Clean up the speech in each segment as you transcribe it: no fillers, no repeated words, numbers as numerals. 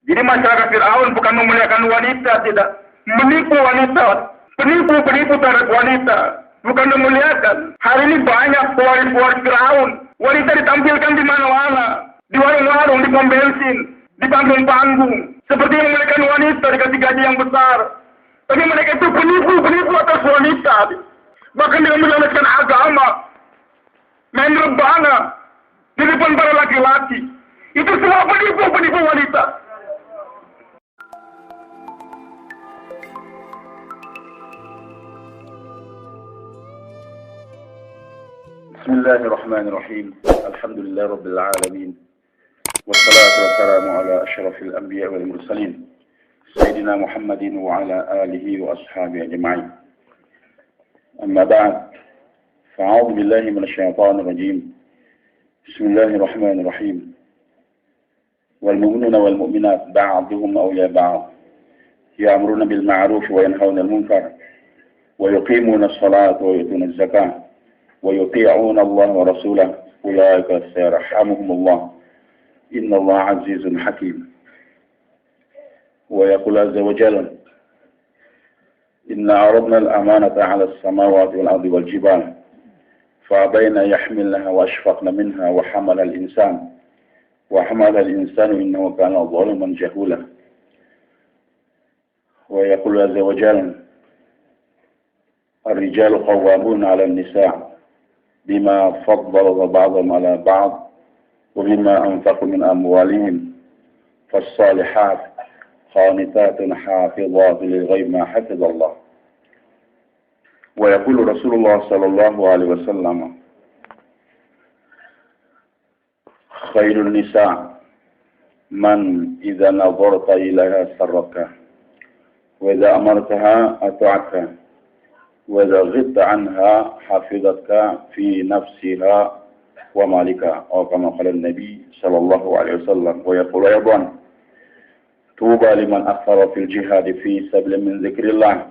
Jadi masyarakat Fir'aun bukan memuliakan wanita, tidak. Menipu wanita. Penipu-penipu terhadap wanita. Bukan memuliakan. Hari ini banyak pewaris-pewaris Fir'aun. Wanita ditampilkan di mana-mana. Di warung-warung, di pom bensin, di panggung-panggung. Seperti memuliakan wanita dikasih gaji yang besar. Tapi mereka itu penipu atas wanita. Bahkan dengan menyalahkan agama. Main rebana. Di depan para laki-laki. Itu semua penipu wanita. Bismillahirrahmanirrahim. Alhamdulillah Rabbil Alamin. Wassalatu wassalamu ala ashrafil anbiya wal mursalin. Sayyidina Muhammadin wa ala alihi wa ashabihi ajma'in. Amma ba'd. Fa'udhu billahi minasyaitanir rajim. Bismillahirrahmanirrahim. Wal mu'minuna wal mu'minat ba'duhum awliya ba'd. Ya'muruna bil ma'ruf wa yanhauna 'anil munkar. Wa yuqimuna as-salata wa yu'tuna az-zakata. ويطيعون الله ورسوله أولئك سيرحمهم الله إن الله عزيز حكيم ويقول عز وجل إن عرضنا الأمانة على السماوات والأرض والجبال فأبين يحملنها وأشفقن منها وحمل الإنسان إنه كان ظالما جهولا ويقول عز وجل الرجال قوامون على النساء بما فضل بعضهم على بعض وبما أنفقوا من أموالهم فالصالحات قانتات حافظات للغيب ما حفظ الله ويقول رسول الله صلى الله عليه وسلم خير النساء من إذا نظرت إليها سرك وإذا أمرتها أطاعتك وإذا غبت عنها حفظتك في نفسها ومالك أو كما قال النبي صلى الله عليه وسلم ويقول أيضا طوبى لمن أكثر في الجهاد في سبيل من ذكر الله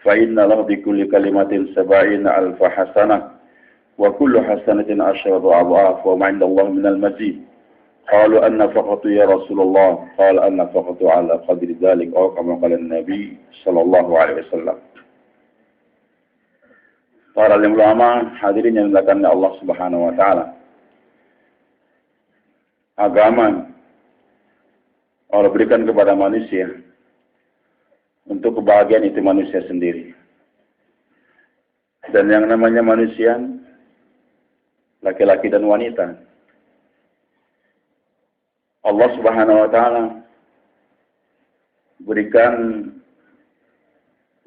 فإن له بكل كلمة 70,000 حسنة وكل حسنة 10 أضعاف وما عند الله من المزيد قالوا أن فقط يا رسول الله قال أن فقط على قدر ذلك أو كما قال النبي صلى الله عليه وسلم. Para ulama hadirin yang dimuliakan oleh Allah Subhanahu wa taala. Agama Allah berikan kepada manusia untuk kebahagiaan itu manusia sendiri. Dan yang namanya manusia laki-laki dan wanita. Allah Subhanahu wa taala berikan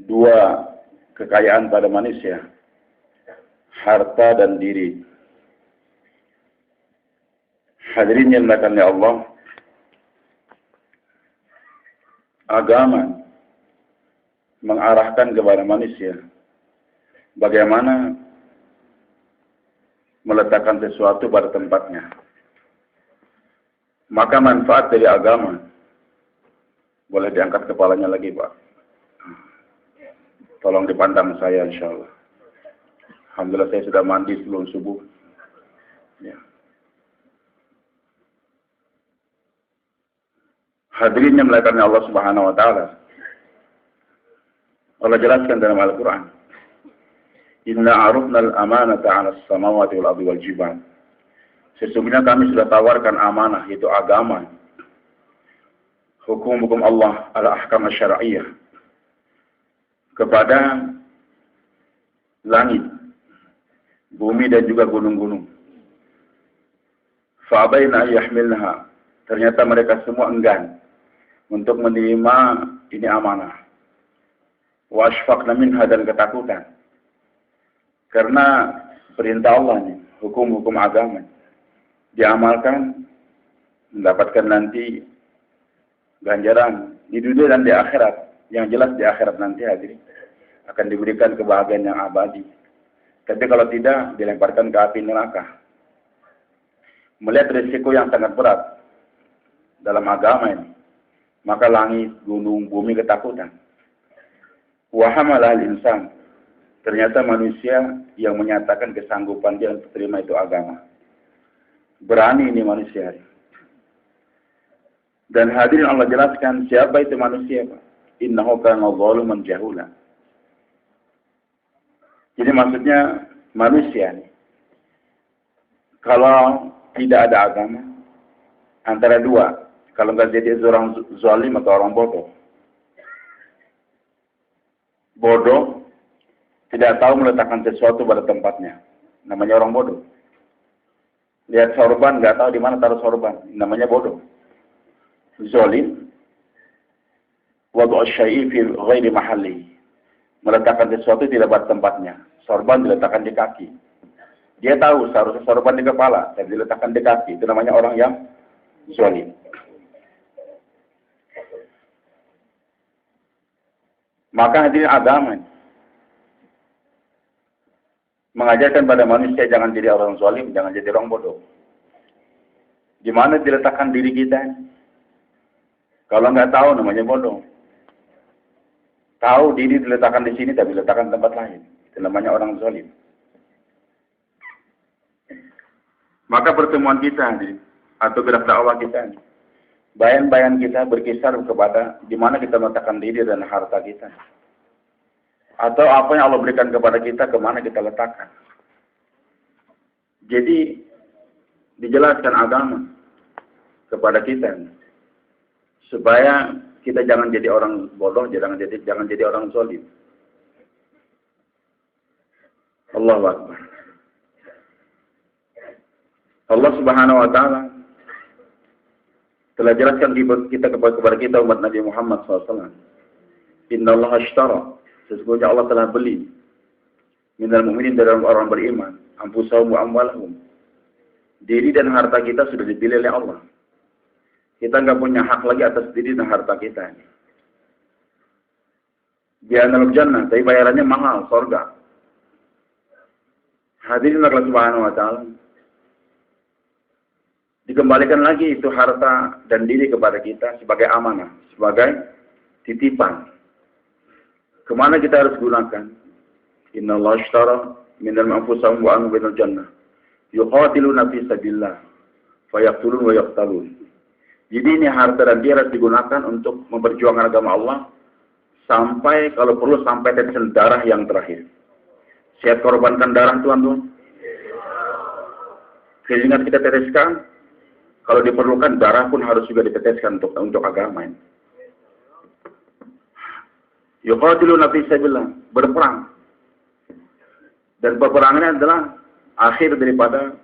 dua kekayaan pada manusia. Harta dan diri. Hadirin yang dimuliakan oleh Allah, agama mengarahkan kepada manusia bagaimana meletakkan sesuatu pada tempatnya. Maka manfaat dari agama, boleh diangkat kepalanya lagi Pak. Tolong dipandang saya insyaallah. Alhamdulillah saya sudah mandi sebelum subuh. Ya. Hadirin yang dimuliakan Allah Subhanahu wa taala. Allah jelaskan dalam Al-Qur'an. Inna 'arafna al-amanata 'ala as-samawati wal ardi wal jibal. Sesungguhnya kami sudah tawarkan amanah, yaitu agama. Hukum-hukum Allah, al-ahkam asy-syar'iyyah kepada langit, bumi dan juga gunung-gunung. Fa'abaina yahmilnaha. Ternyata mereka semua enggan untuk menerima ini amanah. Wa ashfaqna minha, dan ketakutan. Karena perintah Allah nih, hukum-hukum agama diamalkan, mendapatkan nanti ganjaran di dunia dan di akhirat. Yang jelas di akhirat nanti hadirin akan diberikan kebahagiaan yang abadi. Tapi kalau tidak, dilemparkan ke api neraka. Melihat risiko yang sangat berat dalam agama ini, maka langit, gunung, bumi ketakutan. Wa hamalal insan. Ternyata manusia yang menyatakan kesanggupan dia untuk terima itu agama. Berani ini manusia. Dan hadirin Allah jelaskan siapa itu manusia, Pak? Innahu kana zaluman jahula. Jadi maksudnya manusia nih. Kalau tidak ada agama, antara dua. Kalau nggak jadi orang zalim atau orang bodoh. Bodoh tidak tahu meletakkan sesuatu pada tempatnya. Namanya orang bodoh. Lihat sorban, nggak tahu di mana taruh sorban. Namanya bodoh. Zalim. Wad'u syai'i fi ghairi mahalli. Meletakkan sesuatu tidak pada tempatnya. Sorban diletakkan di kaki. Dia tahu seharusnya sorban di kepala, dan diletakkan di kaki. Itu namanya orang yang zalim. Maka hadirin agama mengajarkan pada manusia jangan jadi orang zalim, jangan jadi orang bodoh. Di mana diletakkan diri kita? Kalau nggak tahu namanya bodoh. Tahu diri diletakkan di sini tapi diletakkan di tempat lain. Itu namanya orang zalim. Maka pertemuan kita atau gerak dakwah kita, bayan-bayan kita berkisar kepada di mana kita meletakkan diri dan harta kita. Atau apa yang Allah berikan kepada kita, kemana kita letakkan. Jadi, dijelaskan agama kepada kita. Supaya kita jangan jadi orang bodoh, jangan jadi orang zalim. Allahu Akbar. Allah Subhanahu wa taala telah jelaskan kita kepada kita umat Nabi Muhammad SAW. Innallaha ashtara, sesungguhnya Allah telah beli minal mu'minin dari orang beriman, anfusahum wa amwalahum. Diri dan harta kita sudah dipilih oleh Allah. Kita nggak punya hak lagi atas diri dan harta kita. Bi'anal jannah, tapi bayarannya mahal, surga. Hadirin Allah Subhanahu wa taala. Dikembalikan lagi itu harta dan diri kepada kita sebagai amanah, sebagai titipan. Kemana kita harus gunakan? Innallaha ashtara minal anfusihim wa amwalihim jannah. Yuqatiluna fi sabilillah, fayaqtulun wa yaqtalun. Jadi ini harta dan diri harus digunakan untuk memperjuangkan agama Allah sampai kalau perlu sampai tetesan darah yang terakhir. Siap korbankan darah Tuhan. Keringat kita teteskan. Kalau diperlukan darah pun harus juga diteteskan untuk agama ini. Yuqatiluna fi sabilillah, berperang. Dan peperangannya adalah akhir daripada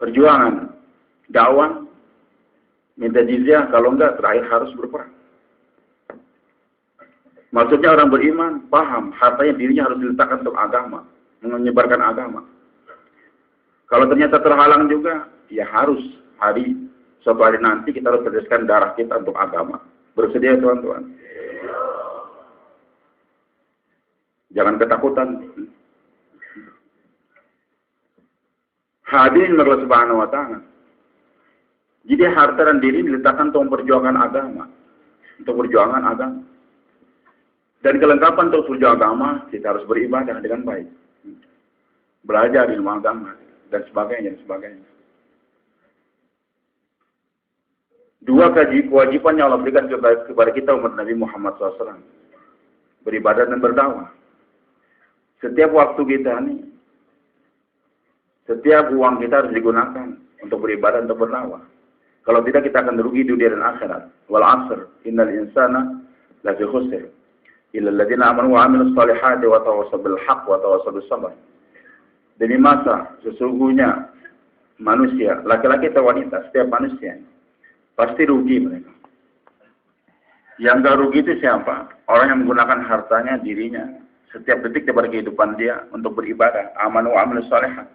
perjuangan dakwah, minta jizyah, kalau enggak terakhir harus berperang. Maksudnya orang beriman paham hartanya dirinya harus diletakkan untuk agama, menyebarkan agama. Kalau ternyata terhalang juga, ya harus suatu hari nanti kita harus teteskan darah kita untuk agama. Bersedia teman-teman? Jangan ketakutan. Hadirin Allah Subhanahu wa taala. Jadi harta dan diri diletakkan untuk memperjuangkan agama. Untuk perjuangan agama. Dan kelengkapan untuk perjuangan agama, kita harus beribadah dengan baik. Belajar ilmu agama, dan sebagainya, dan sebagainya. Dua kewajiban yang Allah berikan kepada kita umat Nabi Muhammad SAW. Beribadah dan berdakwah. Setiap waktu kita nih, setiap uang kita harus digunakan untuk beribadah dan berdakwah. Kalau tidak kita akan rugi dunia dan akhirat. Wal 'asr, innal insana lafi khusr. Illa alladziina aamanu wa 'amilus shalihati wa tawassaw bil haqq wa tawassaw bis sabr. Demi masa sesungguhnya manusia, laki-laki atau wanita, setiap manusia pasti rugi mereka. Yang gak rugi itu siapa? Orang yang menggunakan hartanya, dirinya, setiap detik daripada kehidupan dia untuk beribadah. Amanu wa 'amilus shalihat.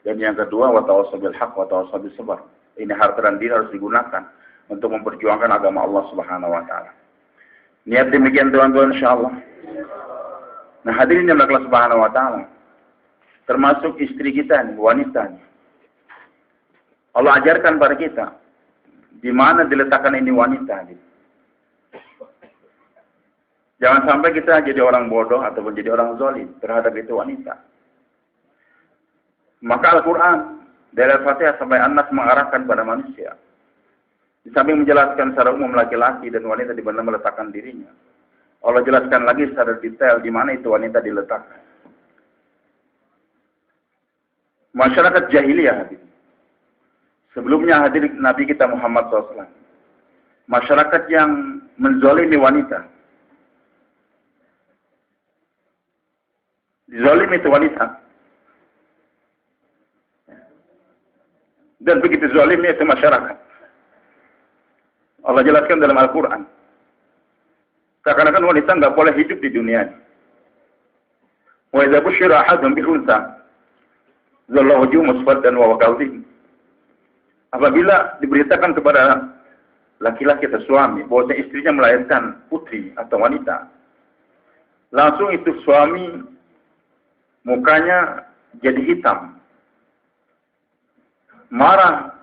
Dan yang kedua, wa tawassaw bil haqq wa tawassaw bis sabr. Ini harta dan diri harus digunakan untuk memperjuangkan agama Allah Subhanahu wa taala. Niat demikian teman-teman insyaallah. Nah, hadirin yang Allah Subhanahu wa taala, termasuk istri kita nih, wanita nih. Allah ajarkan pada kita di mana diletakkan ini wanita nih. Jangan sampai kita jadi orang bodoh ataupun jadi orang zalim terhadap itu wanita. Maka Al-Quran Dari Al-Fatihah sampai An-Nas mengarahkan pada manusia. Di samping menjelaskan secara umum laki-laki dan wanita di mana meletakkan dirinya, Allah jelaskan lagi secara detail di mana itu wanita diletakkan. Masyarakat jahiliyah hadir. Sebelumnya hadir Nabi kita Muhammad SAW. Masyarakat yang menzalimi wanita. Zalim itu wanita. Dan begitu zalimnya itu masyarakat. Allah jelaskan dalam Al-Quran. Seakan-akan wanita nggak boleh hidup di dunia ini. Wa idza busyira ahadun bil unsa dhalla wajhuhu muswaddan wa huwa kadhib. Apabila diberitakan kepada laki-laki atau suami bahwa istrinya melahirkan putri atau wanita, langsung itu suami mukanya jadi hitam, marah,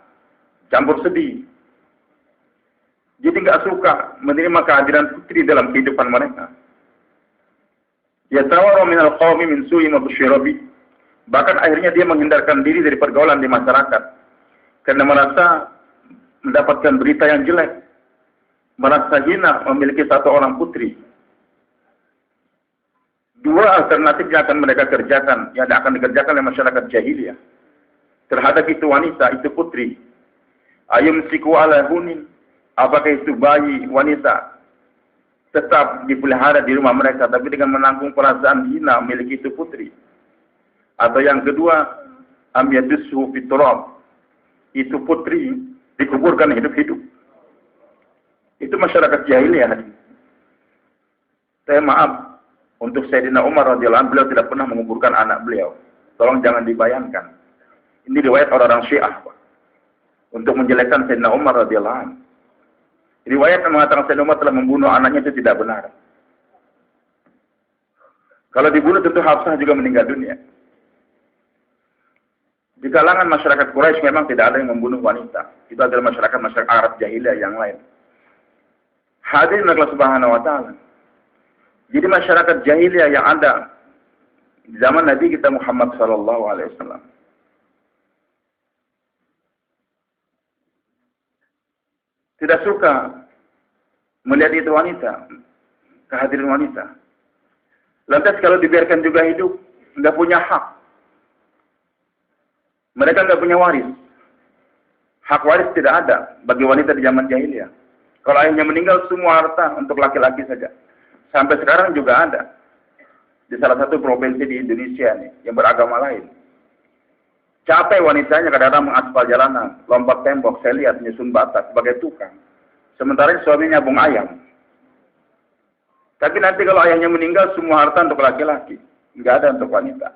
campur sedih. Jadi nggak suka menerima kehadiran putri dalam kehidupan mereka. Yatawaru minal qawmi min su'i ma busyira bi. Bahkan akhirnya dia menghindarkan diri dari pergaulan di masyarakat karena merasa mendapatkan berita yang jelek, merasa hina memiliki satu orang putri. Dua alternatif yang akan mereka kerjakan, yang akan dikerjakan oleh masyarakat jahiliyah terhadap itu wanita, itu putri. Ayum siku ala hunin, apakah itu bayi wanita tetap dipelihara di rumah mereka, tapi dengan menanggung perasaan hina memiliki itu putri. Atau yang kedua, amyadushu fiturab, itu putri dikuburkan hidup-hidup. Itu masyarakat jahiliyah. Saya maaf, untuk Sayyidina Umar radhiyallahu anhu, beliau tidak pernah menguburkan anak beliau. Tolong jangan dibayangkan. Ini riwayat orang-orang Syiah, Pak. Untuk menjelekkan Sayyidina Umar radhiyallahu anhu. Riwayat yang mengatakan Sayyidina Umar telah membunuh anaknya itu tidak benar. Kalau dibunuh tentu Hafsah juga meninggal dunia. Di kalangan masyarakat Quraisy memang tidak ada yang membunuh wanita. Itu adalah masyarakat Arab jahiliyah yang lain. Hadirin Allah Subhanahu wa taala. Jadi masyarakat jahiliyah yang ada di zaman Nabi kita Muhammad sallallahu alaihi wasallam. Tidak suka melihat itu wanita, kehadiran wanita. Lantas kalau dibiarkan juga hidup, nggak punya hak. Mereka nggak punya waris. Hak waris tidak ada bagi wanita di zaman jahiliyah. Kalau ayahnya meninggal, semua harta untuk laki-laki saja. Sampai sekarang juga ada di salah satu provinsi di Indonesia nih, yang beragama lain. Capek wanitanya kadang-kadang mengaspal jalanan, lompat tembok, saya lihat menyusun bata sebagai tukang. Sementara suaminya nyabung ayam. Tapi nanti kalau ayahnya meninggal, semua harta untuk laki-laki, nggak ada untuk wanita.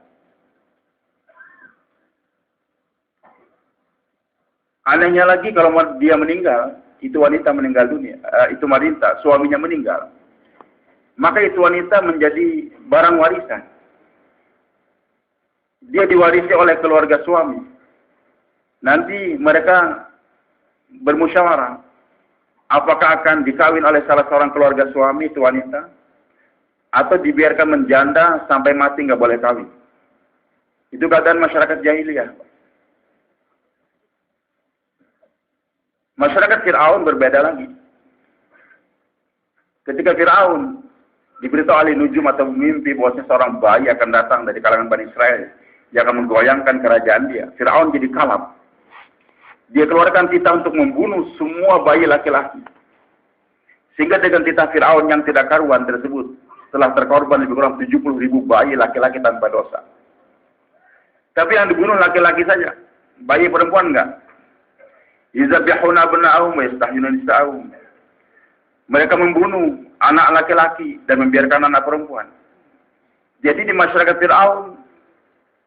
Anehnya lagi kalau dia meninggal, itu wanita meninggal dunia, itu wanita, suaminya meninggal. Maka itu wanita menjadi barang warisan. Dia diwarisi oleh keluarga suami. Nanti mereka bermusyawarah. Apakah akan dikawin oleh salah seorang keluarga suami itu wanita? Atau dibiarkan menjanda sampai mati nggak boleh kawin. Itu keadaan masyarakat jahiliyah. Masyarakat Fir'aun berbeda lagi. Ketika Fir'aun diberitahu oleh nujum atau mimpi bahwasanya seorang bayi akan datang dari kalangan Bani Israel yang akan menggoyangkan kerajaan dia, Fir'aun jadi kalap. Dia keluarkan titah untuk membunuh semua bayi laki-laki. Sehingga dengan titah Fir'aun yang tidak karuan tersebut telah terkorban lebih kurang 70.000 bayi laki-laki tanpa dosa. Tapi yang dibunuh laki-laki saja, bayi perempuan enggak. Yuzabihuna abna'ahum wa yastahyuna nisa'ahum. Mereka membunuh anak laki-laki dan membiarkan anak perempuan. Jadi di masyarakat Fir'aun,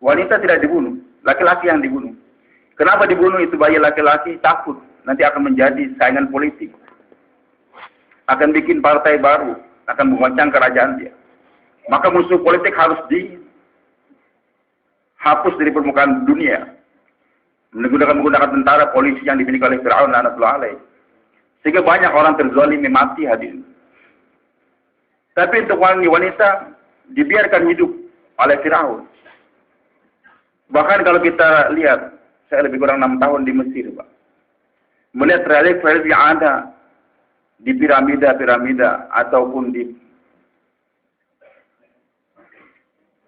wanita tidak dibunuh, laki-laki yang dibunuh. Kenapa dibunuh itu bayi laki-laki? Takut nanti akan menjadi saingan politik. Akan bikin partai baru, akan mengoncang kerajaan dia. Maka musuh politik harus dihapus dari permukaan dunia. Menggunakan tentara, polisi yang dimiliki oleh Fir'aun lanatullah alaih. Sehingga banyak orang terzalimi mati hadirin. Tapi untuk wanita dibiarkan hidup oleh Fir'aun. Bahkan kalau kita lihat Saya lebih kurang 6 tahun di Mesir, Pak. Melihat relief-relief yang ada di piramida-piramida ataupun di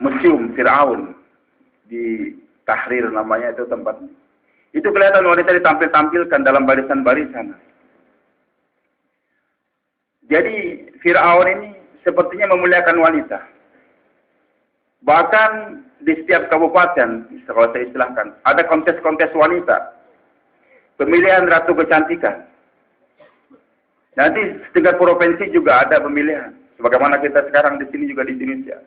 museum Firaun di Tahrir namanya itu tempatnya. Itu kelihatan wanita ditampilkan dalam barisan-barisan. Jadi Firaun ini sepertinya memuliakan wanita. Bahkan di setiap kabupaten, kalau saya istilahkan, ada kontes-kontes wanita. Pemilihan ratu kecantikan. Nanti setingkat provinsi juga ada pemilihan. Sebagaimana kita sekarang di sini juga di Indonesia.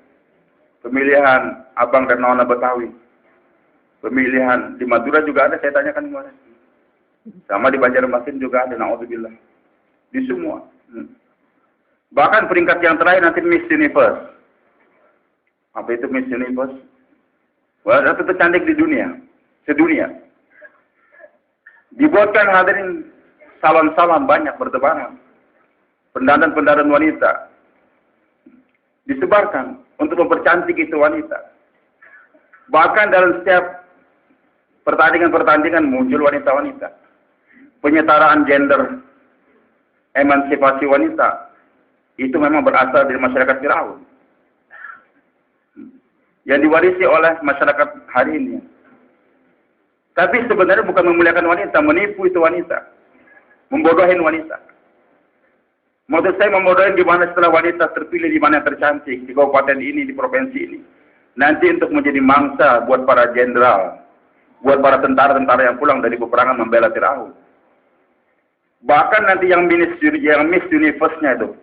Pemilihan abang dan nona Betawi. Pemilihan di Madura juga ada, saya tanyakan kemarin. Sama di Banjarmasin juga ada, na'udzubillah. Di semua. Bahkan peringkat yang terakhir nanti Miss Universe. Apa itu Miss Universe? Wah, itu tercantik di dunia. Sedunia. Dibuatkan hadirin salon-salon banyak bertebaran. Pendandan-pendandan wanita. Disebarkan untuk mempercantik itu wanita. Bahkan dalam setiap pertandingan-pertandingan muncul wanita-wanita. Penyetaraan gender, emansipasi wanita, itu memang berasal dari masyarakat Firaun. Yang diwarisi oleh masyarakat hari ini. Tapi sebenarnya bukan memuliakan wanita, menipu itu wanita. Membodohin wanita. Maksud saya membodohin gimana setelah wanita terpilih di mana yang tercantik, di kabupaten ini, di provinsi ini. Nanti untuk menjadi mangsa buat para jenderal, buat para tentara-tentara yang pulang dari peperangan membela Firaun. Bahkan nanti yang Miss Universe-nya itu,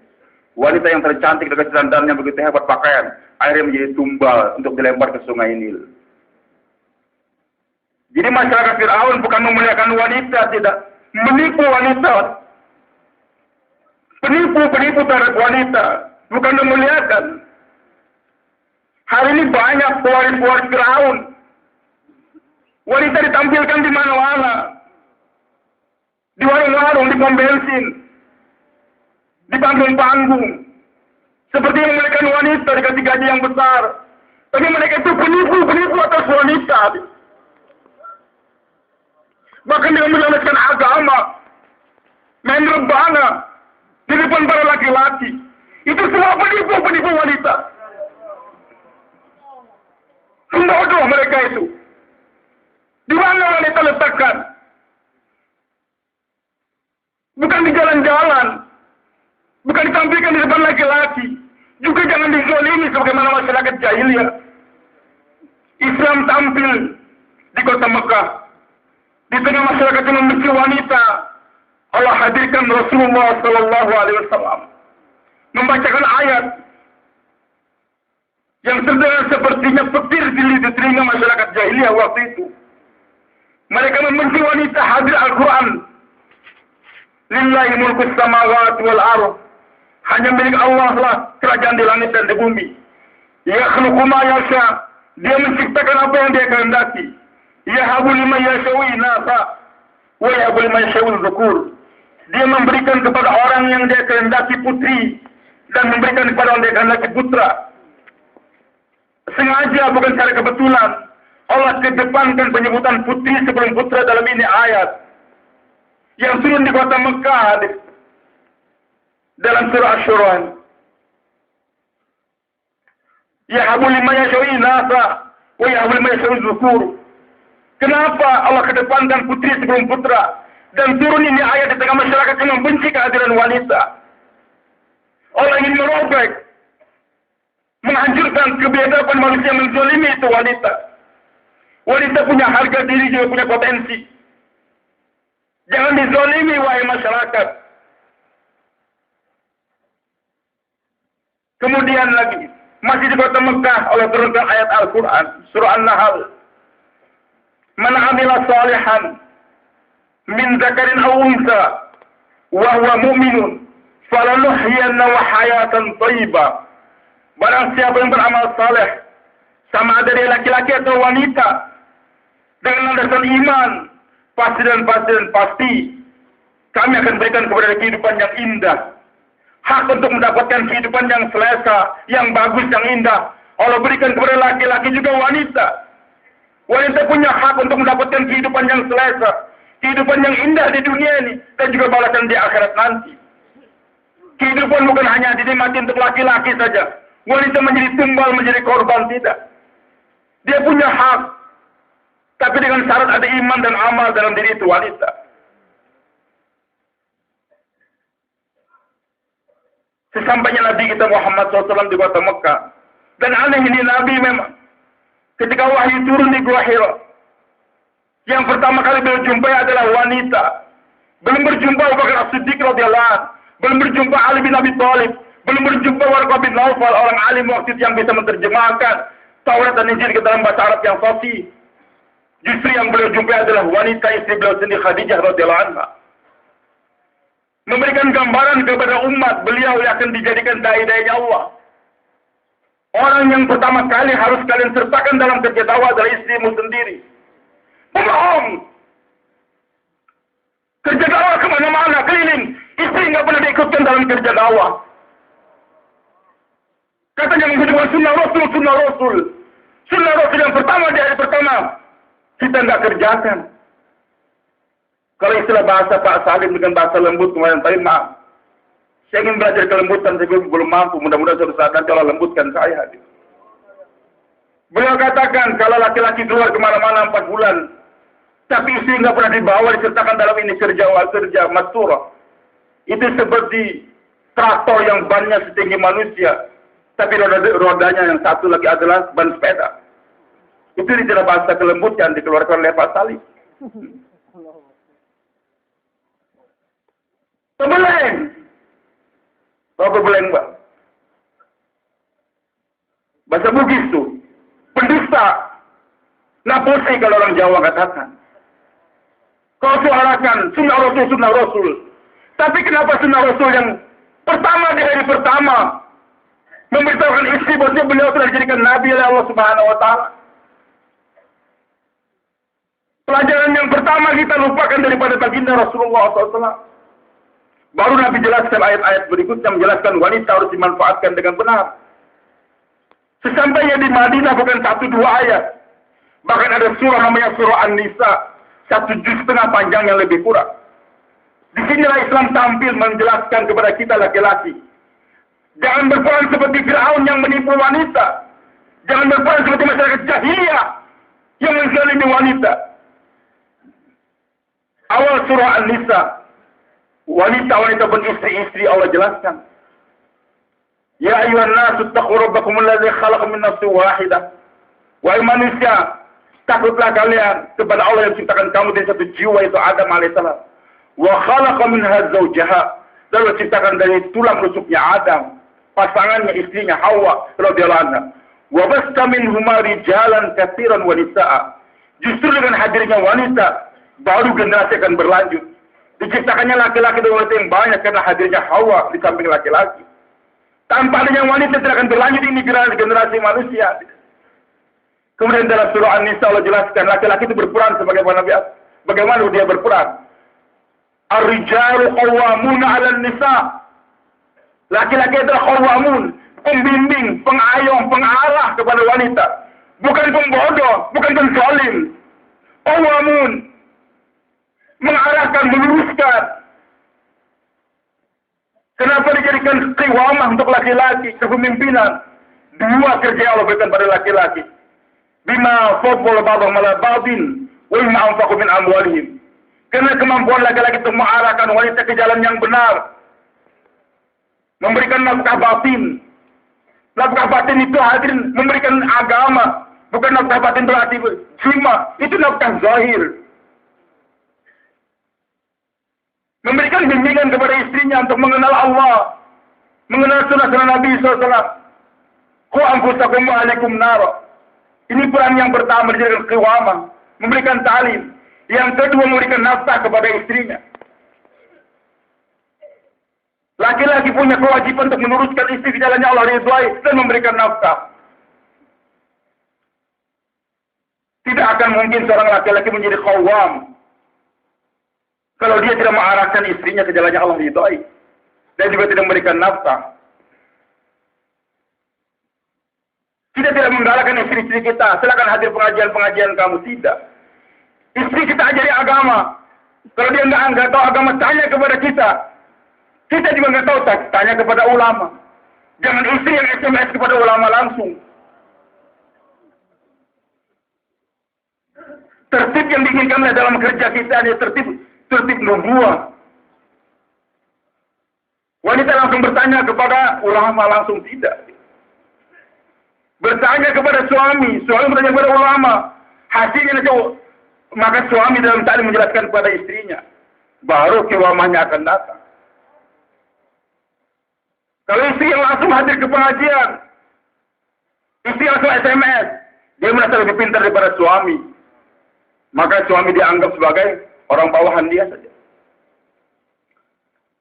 wanita yang tercantik dengan dandannya begitu hebat pakaian, akhirnya menjadi tumbal untuk dilempar ke sungai Nil. Jadi masyarakat Firaun bukan memuliakan wanita, tidak. Menipu wanita. Penipu terhadap wanita. Bukan memuliakan. Hari ini banyak pewaris-pewaris Firaun. Wanita ditampilkan di mana-mana. Di warung-warung, di pom bensin. Di panggung-panggung. Seperti yang memuliakan wanita dikasih gaji yang besar. Tapi mereka itu penipu atas wanita. Bahkan dia menyelamatkan agama. Main rebana. Di depan para laki-laki. Itu semua penipu wanita. Pembodoh mereka itu. Di mana wanita letakkan? Bukan di jalan-jalan. Bukan ditampilkan di depan laki-laki. Juga jangan dizolimi sebagaimana masyarakat jahiliyah. Islam tampil di kota Mekah. Di tengah masyarakat yang membenci wanita, Allah hadirkan Rasulullah Sallallahu Alaihi Wasallam membacakan ayat yang terdengar sepertinya petir di telinga masyarakat jahiliyah waktu itu. Mereka membenci wanita, hadir Al-Quran. Lillahi mulkus samawati wal ardh. Hanya milik Allah lah kerajaan di langit dan di bumi. Yakhluqu ma yasha. Dia menciptakan apa yang dia kehendaki. Yahabu liman yasha'u inatha wa yahabu liman yasha'u dzukur. Dia memberikan kepada orang yang dia kehendaki putri dan memberikan kepada orang yang dia kehendaki putra. Sengaja bukan secara kebetulan Allah kedepankan penyebutan putri sebelum putra dalam ini ayat yang turun di kota Mekah dalam surah Asy-Syura. Yahabu liman yasha'u inatha wa yahabu liman yasha'u dzukur. Kenapa Allah kedepankan putri sebelum putra? Dan turun ini ayat di tengah masyarakat yang membenci kehadiran wanita. Allah ingin merobek, menghancurkan kebiadaban manusia menzalimi itu wanita. Wanita punya harga diri, juga punya potensi. Jangan dizalimi wahai masyarakat. Kemudian lagi, masih di kota Mekah Allah turunkan ayat Al-Quran, surah An-Nahl. Man amila salihan min dzakarin aw untha wa huwa mu'minun falanuhyiyannahu hayatan thayyibah. Barang siapa yang beramal saleh, sama ada dia laki-laki atau wanita, dengan landasan iman, pasti kami akan berikan kepada kehidupan yang indah. Hak untuk mendapatkan kehidupan yang selesa, yang bagus, yang indah, Allah berikan kepada laki-laki juga wanita. Wanita punya hak untuk mendapatkan kehidupan yang selesa, kehidupan yang indah di dunia ini, dan juga balasan di akhirat nanti. Kehidupan bukan hanya dinikmati untuk laki-laki saja. Wanita menjadi tumbal, menjadi korban, tidak. Dia punya hak, tapi dengan syarat ada iman dan amal dalam diri itu wanita. Sesampainya Nabi kita Muhammad SAW di kota Mekah. Dan aneh ini Nabi memang. Ketika wahyu turun di Gua Hira, yang pertama kali beliau jumpai adalah wanita. Belum berjumpa Abu Bakar As-Siddiq radhiyallahu anhu, belum berjumpa Ali bin Abi Thalib, belum berjumpa Warqah bin Naufal, orang alim waktu itu yang bisa menerjemahkan Taurat dan Injil ke dalam bahasa Arab yang fasih. Justru yang beliau jumpai adalah wanita istri beliau sendiri Khadijah radhiyallahu anha. Memberikan gambaran kepada umat beliau yang akan dijadikan dai-dainya Allah. Orang yang pertama kali harus kalian sertakan dalam kerja dakwah adalah istrimu sendiri. Bohong. Kerja dakwah kemana-mana, keliling. Istri nggak pernah diikutkan dalam kerja dakwah. Katanya menghidupkan sunnah Rasul, sunnah Rasul. Sunnah Rasul yang pertama di hari pertama. Kita nggak kerjakan. Kalau istilah bahasa Pak Salim dengan bahasa lembut kemarin, tapi maaf. Saya ingin belajar kelembutan, saya belum mampu. Mudah-mudahan suatu saat nanti Allah lembutkan saya. Beliau katakan, kalau laki-laki keluar kemana-mana 4 bulan, tapi istri nggak pernah dibawa, disertakan dalam ini kerja masturah. Itu seperti traktor yang bannya setinggi manusia, tapi rodanya yang satu lagi adalah ban sepeda. Itu tidak bahasa kelembutan dikeluarkan oleh Pak Salim. Tebeleng. Apa beleng, Mbak? Bahasa Bugis tuh. Pendusta. Naposi kalau orang Jawa katakan. Kau suarakan sunnah Rasul, sunnah Rasul. Tapi kenapa sunnah Rasul yang pertama di hari pertama memberitahukan istri bahwa beliau telah dijadikan Nabi oleh Allah Subhanahu Wa Taala? Pelajaran yang pertama kita lupakan daripada baginda Rasulullah SAW. Baru Nabi jelaskan ayat-ayat berikutnya menjelaskan wanita harus dimanfaatkan dengan benar. Sesampainya di Madinah bukan 1-2 ayat. Bahkan ada surah namanya surah An-Nisa. 1 juz setengah panjang yang lebih kurang. Di sinilah Islam tampil menjelaskan kepada kita laki-laki. Jangan berperan seperti Fir'aun yang menipu wanita. Jangan berperan seperti masyarakat jahiliyah yang menzalimi wanita. Awal surah An-Nisa. Wanita-wanita beristri-istri Allah jelaskan. Ya ayuhan nasu taqu rabbakum alladzi khalaqa min nafsin wahidah. Wahai manusia, takutlah kalian kepada Allah yang menciptakan kamu dari satu jiwa, itu Adam alaihissalam. Wa khalaqa minha zawjaha. Lalu ciptakan dari tulang rusuknya Adam, pasangannya istrinya Hawa radhiyallahu anha. Wa basta minhuma rijalan katsiran wa nisaa. Justru dengan hadirnya wanita, baru generasi akan berlanjut. Diciptakannya laki-laki dan wanita yang banyak karena hadirnya Hawa di samping laki-laki. Tanpa adanya wanita tidak akan berlanjut ini generasi manusia. Kemudian dalam surah An-Nisa Allah jelaskan laki-laki itu berperan sebagaimana biasa. Bagaimana dia berperan? Ar-rijalu qawwamuna 'alan nisa. Laki-laki adalah qawwamun, pembimbing, pengayom, pengarah kepada wanita. Bukan pembodoh, bukan penzalim. Qawwamun, mengarahkan, meluruskan. Kenapa dijadikan qiwamah untuk laki-laki, kepemimpinan? 2 kerja Allah berikan pada laki-laki. Bima faddala ba'dahum 'ala ba'din wa bima anfaqu min amwalihim. Karena kemampuan laki-laki untuk mengarahkan wanita ke jalan yang benar. Memberikan nafkah batin. Nafkah batin itu hadirin memberikan agama. Bukan nafkah batin berarti cuma. Itu nafkah zahir. Memberikan bimbingan kepada istrinya untuk mengenal Allah, mengenal sunnah-sunnah Nabi SAW. Qu anfusakum wa ahlikum nara. Ini peran yang pertama dijadikan qiwamah, memberikan ta'lim. Yang kedua memberikan nafkah kepada istrinya. Laki-laki punya kewajiban untuk meluruskan istri ke jalannya Allah ridhai dan memberikan nafkah. Tidak akan mungkin seorang laki-laki menjadi qawwam kalau dia tidak mengarahkan istrinya ke jalannya Allah ridhai dan juga tidak memberikan nafkah. Kita tidak menggalakkan istri-istri kita, silakan hadir pengajian-pengajian kamu, tidak. Istri kita ajari agama. Kalau dia nggak tahu agama, tanya kepada kita. Kita juga nggak tahu, tanya kepada ulama. Jangan istri yang SMS kepada ulama langsung. Tertib yang diinginkan dalam kerja kita adalah tertib nubuah. Wanita langsung bertanya kepada ulama, langsung tidak. Bertanya kepada suami bertanya kepada ulama. Hasilnya itu, maka suami dalam tadi menjelaskan kepada istrinya. Baru kewamahnya akan datang. Kalau istri yang langsung hadir ke pengajian, istri langsung SMS, dia merasa lebih pintar daripada suami. Maka suami dianggap sebagai orang bawahan dia saja.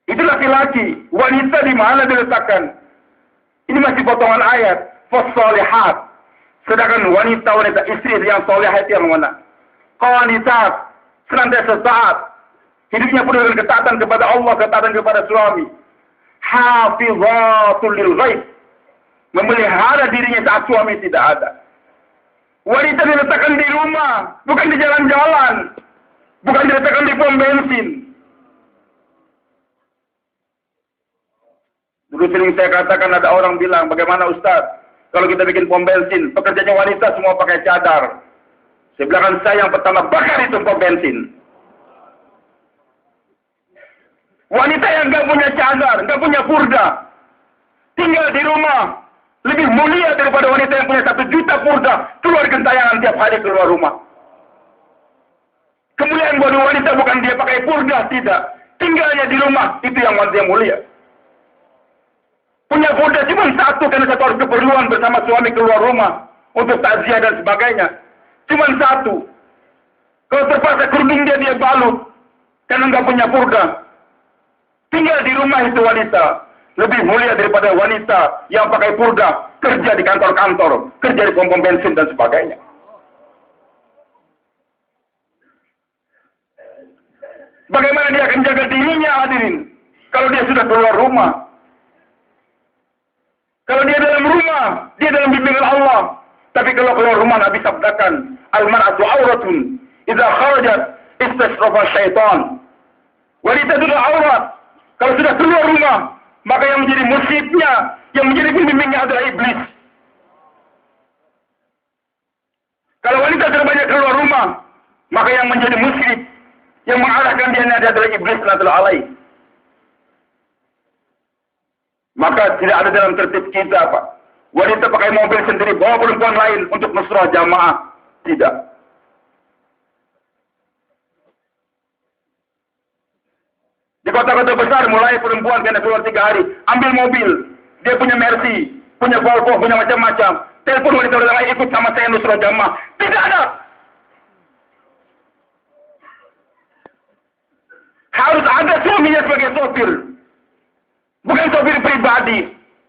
Itu laki-laki. Wanita di mana diletakkan? Ini masih potongan ayat. Fassalihat. Sedangkan wanita istri yang solehah itu yang mana? Qanitat. Senantiasa taat. Hidupnya penuh dengan ketaatan kepada Allah, ketaatan kepada suami. Hafizatul lil ghaib. Memelihara dirinya saat suami tidak ada. Wanita diletakkan di rumah, bukan di jalan-jalan. Bukan diletakkan di pom bensin. Dulu sering saya katakan, ada orang bilang, bagaimana Ustaz? Kalau kita bikin pom bensin, pekerjanya wanita semua pakai cadar. Saya bilang, saya yang pertama bakar itu pom bensin. Wanita yang nggak punya cadar, nggak punya purda, tinggal di rumah, lebih mulia daripada wanita yang punya 1 juta purda, keluar gentayangan tiap hari keluar rumah. Kemuliaan buat wanita bukan dia pakai purda, tidak. Tinggalnya di rumah, itu yang wanita yang mulia. Punya purda cuma 1 karena 1 harus keperluan bersama suami keluar rumah untuk takziah dan sebagainya. Cuma 1. Kalau terpaksa kerudung dia balut karena nggak punya purda. Tinggal di rumah itu wanita lebih mulia daripada wanita yang pakai purda, kerja di kantor-kantor, kerja di pom-pom bensin dan sebagainya. Bagaimana dia akan jaga dirinya, hadirin? Kalau dia sudah keluar rumah. Kalau dia dalam rumah, dia dalam bimbingan Allah. Tapi kalau keluar rumah, Nabi sabdakan, al-mar'atu auratun, idza kharajat istashrafa syaitan. Wanita itu adalah aurat. Kalau sudah keluar rumah, maka yang menjadi mursyidnya, yang menjadi pembimbingnya adalah iblis. Kalau wanita sudah banyak keluar rumah, maka yang menjadi mursyid, yang mengarahkan dia adalah iblis lantaran alai. Maka tidak ada dalam tertib kita, Pak. Wanita pakai mobil sendiri, bawa perempuan lain untuk nusrah jamaah. Tidak. Di kota-kota besar mulai perempuan kena keluar 3 hari, ambil mobil. Dia punya Mercy, punya Volvo, punya macam-macam. Telepon wanita lain ikut sama saya nusrah jamaah. Tidak ada. Harus ada suaminya sebagai sopir. Bukan sopir pribadi.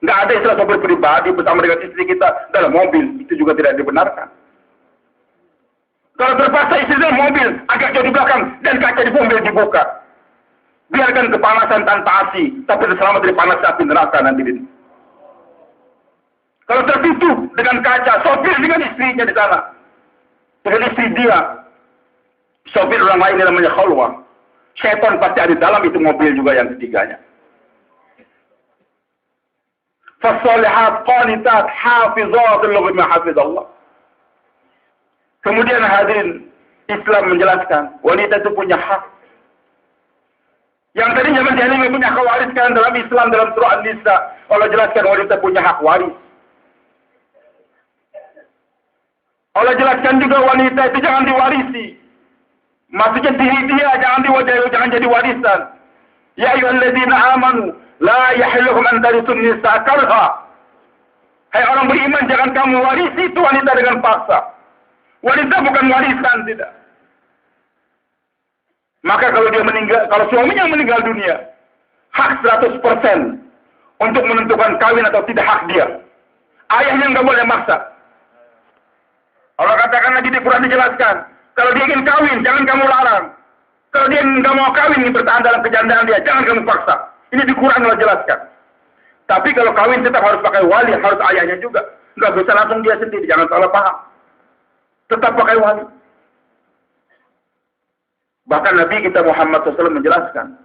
Nggak ada istilah sopir pribadi bersama dengan istri kita dalam mobil. Itu juga tidak dibenarkan. Kalau terpaksa istri dalam mobil, agak jauh di belakang, dan kaca di mobil dibuka. Biarkan kepanasan tanpa asi, tapi selamat dari panas api neraka nanti. Kalau tertutup dengan kaca, sopir dengan istrinya di sana. Dengan istri dia. Sopir orang lain namanya khalwah. Syaitan pasti ada di dalam itu mobil juga yang ketiganya. Fasolihat qanitat hafizatul lima hafizallah. Kemudian hadirin, Islam menjelaskan wanita itu punya hak. Yang tadi zaman jahiliyah punya hak waris, sekarang dalam Islam dalam surah An-Nisa Allah jelaskan wanita punya hak waris. Allah jelaskan juga wanita itu jangan diwarisi. Maksudnya diri dia jangan jadi warisan. Ya ayyuhalladzina amanu la yahillukum an tarisun nisa karha. Hai orang beriman, jangan kamu warisi itu wanita dengan paksa. Wanita bukan warisan, tidak. Maka kalau dia meninggal, kalau suaminya meninggal dunia, hak 100% untuk menentukan kawin atau tidak hak dia. Ayahnya nggak boleh maksa. Allah katakan lagi di Quran dijelaskan, kalau dia ingin kawin, jangan kamu larang. Kalau dia nggak mau kawin, bertahan dalam kejandaan dia, jangan kamu paksa. Ini di Quran Allah jelaskan. Tapi kalau kawin tetap harus pakai wali, harus ayahnya juga. Nggak bisa langsung dia sendiri, jangan salah paham. Tetap pakai wali. Bahkan Nabi kita Muhammad SAW menjelaskan,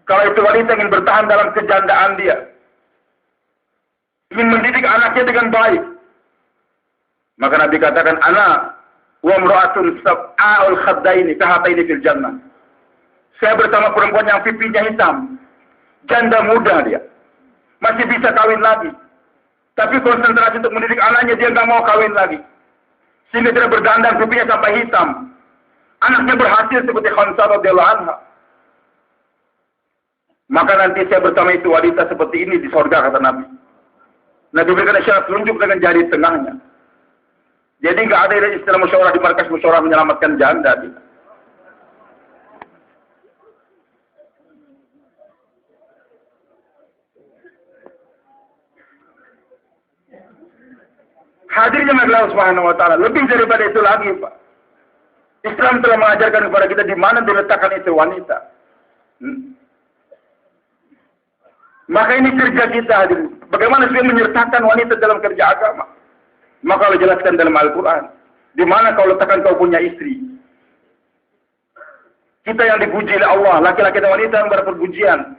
kalau itu wanita ingin bertahan dalam kejandaan dia, ingin mendidik anaknya dengan baik, maka Nabi katakan, ana wa imra'atun sab'aul khaddaini kahataini fil jannah. Saya bersama perempuan yang pipinya hitam, janda muda dia, masih bisa kawin lagi, tapi konsentrasi untuk mendidik anaknya dia nggak mau kawin lagi, sehingga tidak berdandan pipinya sampai hitam. Anaknya berhasil seperti Khansah radhiyallahu anha. Maka nanti saya bersama itu wanita seperti ini di surga, kata Nabi. Nabi berikan isyarat telunjuk dengan jari tengahnya. Jadi nggak ada istilah musyawarah di markas musyawarah menyelamatkan janda. Hadirnya Allah Subhanahu wa taala, lebih daripada itu lagi, Pak. Islam telah mengajarkan kepada kita di mana diletakkan itu wanita. Maka ini kerja kita. Bagaimana saya menyertakan wanita dalam kerja agama? Maka Allah jelaskan dalam Al-Quran. Di mana kau letakkan kau punya istri? Kita yang dipuji oleh Allah, laki-laki dan wanita yang berdapat pujian.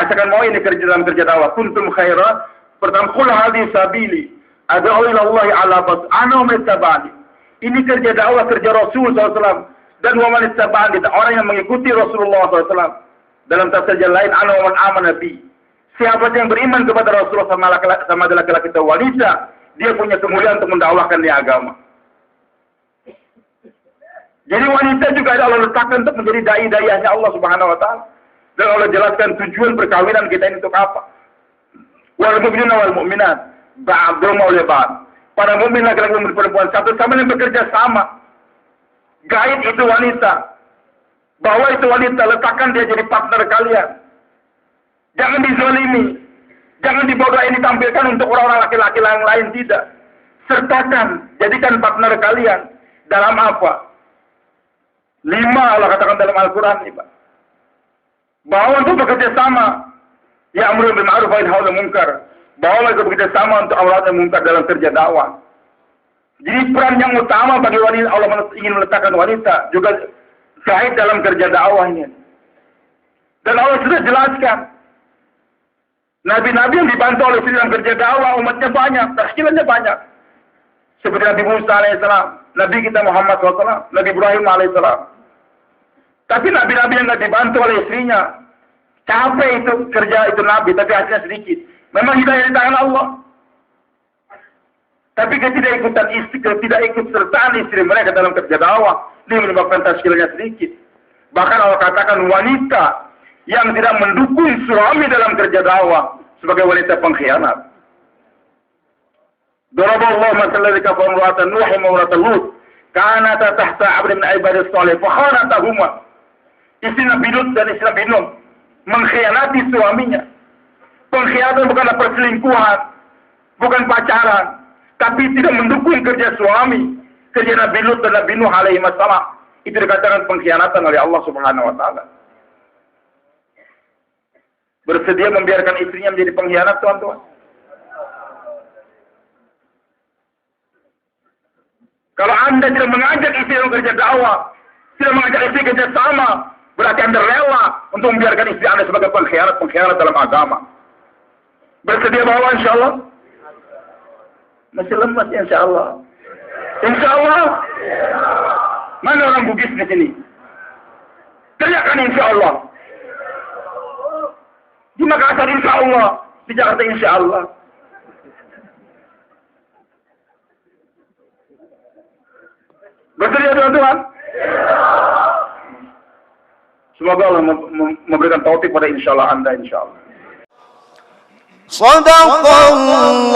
Asalkan mau ini kerja dalam kerja dakwah. Kuntum khaira. Pertama, qul hadhihi sabili ad'u ila Allah ala bas ana mittabani. Ini kerja dakwah, kerja Rasul SAW. Dan waman ittaba'an, orang yang mengikuti Rasulullah SAW. Dalam tafsir lain, ana waman aman nabi. Siapa yang beriman kepada Rasulullah sama laki-laki atau wanita, dia punya kemuliaan untuk mendakwahkan di agama. Jadi wanita juga Allah letakkan untuk menjadi dai-dainya Allah Subhanahu wa taala. Dan Allah jelaskan tujuan perkawinan kita ini untuk apa. Wal mu'minuna wal mu'minat ba'dhum awliya ba'd. Para mukmin laki-laki dan perempuan satu sama yang bekerja sama. Gaib itu wanita. Bawa itu wanita, letakkan dia jadi partner kalian. Jangan dizalimi. Jangan dibodoh ini ditampilkan untuk orang-orang laki-laki yang lain, tidak. Sertakan, jadikan partner kalian. Dalam apa? 5 Allah katakan dalam Al-Quran ini, Pak. Bawa untuk bekerja sama. Ya'muru bil ma'ruf wa yanha 'anil munkar. Bahwa mereka bekerja sama untuk Allah dan munkar dalam kerja dakwah. Jadi peran yang utama bagi wanita, Allah ingin meletakkan wanita juga sahih dalam kerja dakwah ini. Dan Allah sudah jelaskan. Nabi-nabi yang dibantu oleh dalam kerja dakwah, umatnya banyak, terskilannya banyak. Seperti Nabi Musa alaihissalam, Nabi kita Muhammad SAW, Nabi Ibrahim alaihissalam. Tapi nabi-nabi yang tidak dibantu oleh istrinya, capek itu kerja itu nabi, tapi hasilnya sedikit. Memang hidayah di tangan Allah. Tapi tidak ikut sertaan istri mereka dalam kerja dakwah, ini menyebabkan tashkilnya sedikit. Bahkan Allah katakan wanita yang tidak mendukung suami dalam kerja dakwah sebagai wanita pengkhianat. Daraballahu masalan lika famra'atan Nuh wa imra'atan Lut kanata tahta 'abdin min ibadis salih fa khanatahuma. Istri Nabi Lut dan istri Nabi Nuh mengkhianati suaminya. Pengkhianatan bukanlah perselingkuhan, bukan pacaran, tapi tidak mendukung kerja suami, kerja Nabi Lut dan Nabi Nuh alaihi wassalam. Itu dikatakan pengkhianatan oleh Allah Subhanahu wa taala. Bersedia membiarkan istrinya menjadi pengkhianat, tuan-tuan? Kalau Anda tidak mengajak istri kerja dakwah, tidak mengajak istri kerja sama, berarti Anda rela untuk membiarkan istri Anda sebagai pengkhianat dalam agama. Bersedia bawa insyaAllah? Masih lemas insyaAllah. InsyaAllah. Mana orang Bugis di sini? Teriakan insyaAllah. Di Makassar insyaAllah. Di Jakarta insyaAllah. Bersedia teman-teman? Semoga Allah memberikan taufik pada insyaAllah Anda insyaAllah. Sadaqallah